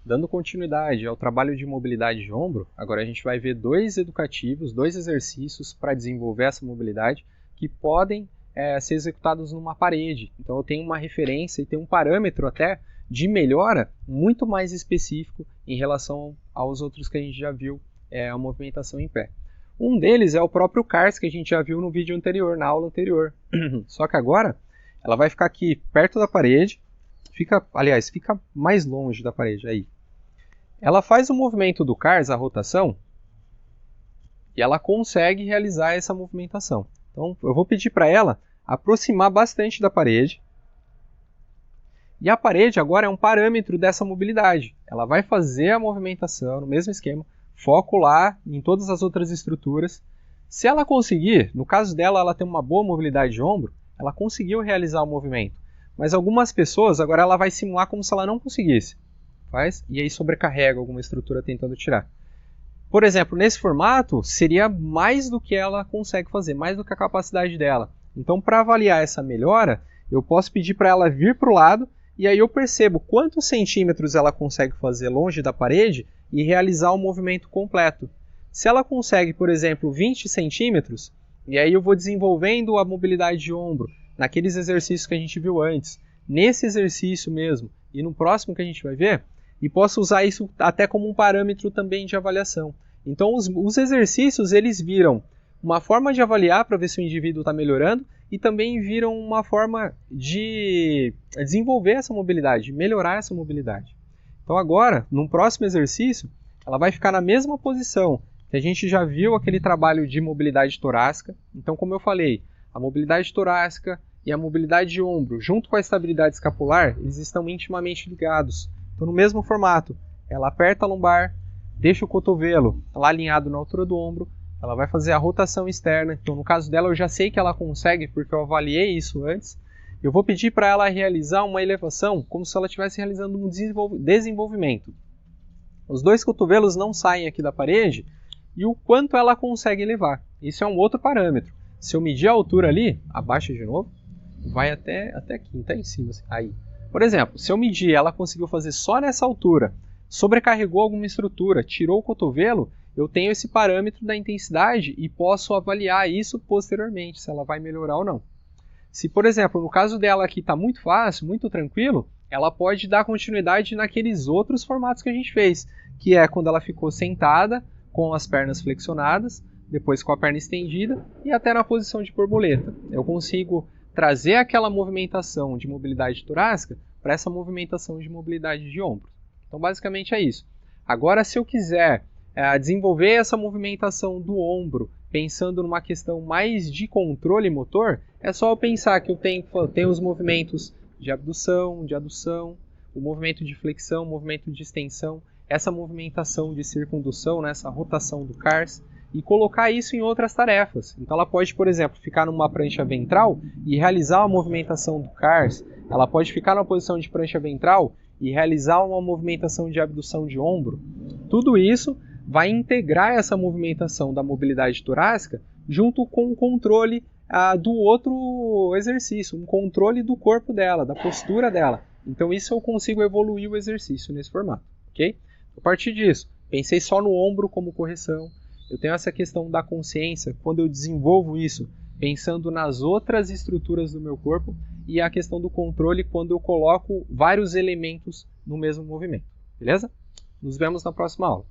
Dando continuidade ao trabalho de mobilidade de ombro, agora a gente vai ver dois educativos, dois exercícios para desenvolver essa mobilidade que podem ser executados numa parede. Então eu tenho uma referência e tenho um parâmetro até de melhora muito mais específico em relação aos outros que a gente já viu, a movimentação em pé. Um deles é o próprio CARS que a gente já viu no vídeo anterior, na aula anterior. Só que agora ela vai ficar aqui perto da parede, fica mais longe da parede aí. Ela faz o movimento do CARS, a rotação, e ela consegue realizar essa movimentação. Então eu vou pedir para ela aproximar bastante da parede. E a parede agora é um parâmetro dessa mobilidade. Ela vai fazer a movimentação no mesmo esquema, foco lá em todas as outras estruturas. Se ela conseguir, no caso dela, ela tem uma boa mobilidade de ombro, ela conseguiu realizar o movimento. Mas algumas pessoas, agora ela vai simular como se ela não conseguisse. E aí sobrecarrega alguma estrutura tentando tirar. Por exemplo, nesse formato, seria mais do que ela consegue fazer, mais do que a capacidade dela. Então, para avaliar essa melhora, eu posso pedir para ela vir para o lado, e aí eu percebo quantos centímetros ela consegue fazer longe da parede e realizar o movimento completo. Se ela consegue, por exemplo, 20 centímetros, e aí eu vou desenvolvendo a mobilidade de ombro, naqueles exercícios que a gente viu antes, nesse exercício mesmo, e no próximo que a gente vai ver, e posso usar isso até como um parâmetro também de avaliação. Então os exercícios eles viram uma forma de avaliar para ver se o indivíduo está melhorando e também viram uma forma de desenvolver essa mobilidade, melhorar essa mobilidade. Então agora, no próximo exercício, ela vai ficar na mesma posição que a gente já viu aquele trabalho de mobilidade torácica. Então, como eu falei, a mobilidade torácica e a mobilidade de ombro, junto com a estabilidade escapular, eles estão intimamente ligados. Então, no mesmo formato, ela aperta a lombar, deixa o cotovelo lá alinhado na altura do ombro, ela vai fazer a rotação externa. Então, no caso dela, eu já sei que ela consegue, porque eu avaliei isso antes. Eu vou pedir para ela realizar uma elevação, como se ela estivesse realizando um desenvolvimento. Os dois cotovelos não saem aqui da parede, e o quanto ela consegue elevar. Isso é um outro parâmetro. Se eu medir a altura ali, abaixa de novo, vai até aqui, até em cima. Assim. Aí. Por exemplo, se eu medir, ela conseguiu fazer só nessa altura, sobrecarregou alguma estrutura, tirou o cotovelo, eu tenho esse parâmetro da intensidade e posso avaliar isso posteriormente, se ela vai melhorar ou não. Se, por exemplo, no caso dela aqui está muito fácil, muito tranquilo, ela pode dar continuidade naqueles outros formatos que a gente fez, que é quando ela ficou sentada, com as pernas flexionadas, depois com a perna estendida e até na posição de borboleta. Eu consigo trazer aquela movimentação de mobilidade torácica para essa movimentação de mobilidade de ombros. Então, basicamente é isso. Agora, se eu quiser desenvolver essa movimentação do ombro, pensando numa questão mais de controle motor, é só eu pensar que eu tenho os movimentos de abdução, de adução, o movimento de flexão, o movimento de extensão, essa movimentação de circundução, né, essa rotação do CARS, e colocar isso em outras tarefas. Então ela pode, por exemplo, ficar numa prancha ventral e realizar uma movimentação do CARS, ela pode ficar numa posição de prancha ventral e realizar uma movimentação de abdução de ombro. Tudo isso vai integrar essa movimentação da mobilidade torácica junto com o controle do outro exercício, um controle do corpo dela, da postura dela. Então isso eu consigo evoluir o exercício nesse formato, ok? A partir disso, pensei só no ombro como correção. Eu tenho essa questão da consciência, quando eu desenvolvo isso, pensando nas outras estruturas do meu corpo, e a questão do controle, quando eu coloco vários elementos no mesmo movimento. Beleza? Nos vemos na próxima aula.